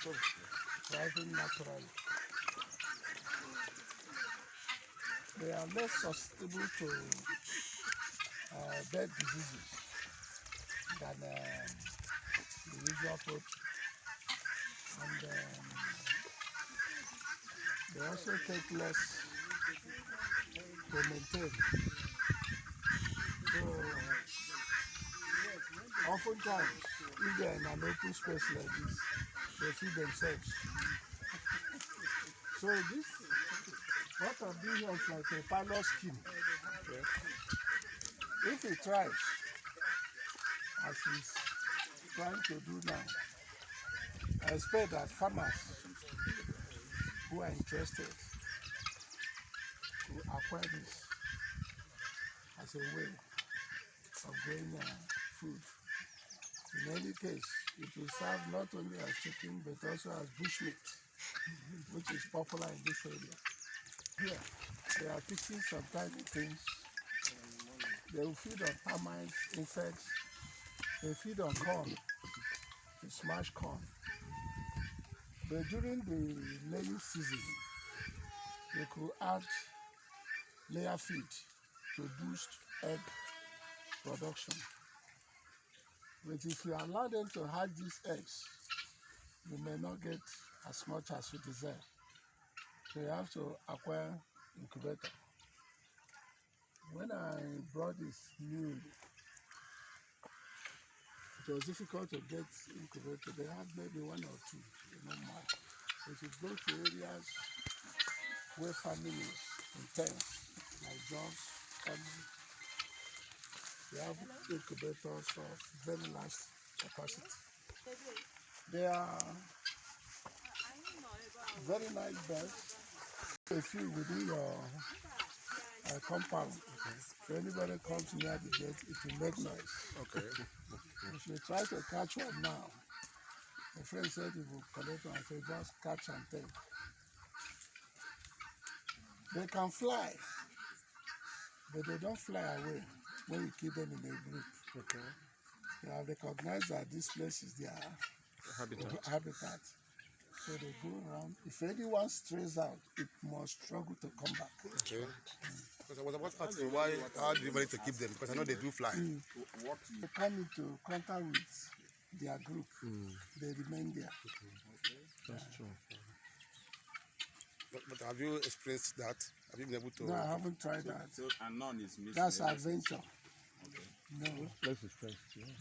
thriving naturally. They are less susceptible to dead diseases than the usual poultry. And they also take less to maintain. So, oftentimes, if they are in an open space like this, they feed themselves. So this, what I'm doing here is like a pilot scheme. Okay. If it thrives, as he's trying to do now, I expect that farmers who are interested to acquire this as a way of growing food. In any case, it will serve not only as chicken but also as bushmeat, which is popular in this area. Here, they are fixing some tiny things. They will feed on termites, insects. They feed on corn, the smashed corn. But during the laying season, they could add layer feed to boost egg production. But if you allow them to hatch these eggs, you may not get as much as you desire. So you have to acquire incubator. When I brought this new, it was difficult to get incubator. They had maybe one or two, not more. But you go to areas where families in tents, like jobs, they have incubators of very large capacity. They are very nice birds. If you within your compound, if anybody comes near the gate, it will make noise. Okay. If you try to catch one now, my friend said he will collect one, so just catch and take. They can fly, but they don't fly away when you keep them in a group. Okay. They have recognized that this place is their habitat. So they go around. If anyone strays out, it must struggle to come back. Okay. Because I was about asking how do you manage to keep them? Because I know they do fly. They come into contact with their group. They remain there. That's true. But have you experienced that? Have you been able to? No, I haven't tried that. So, and none is missing. That's adventure. Okay. No. Let's express. Yeah.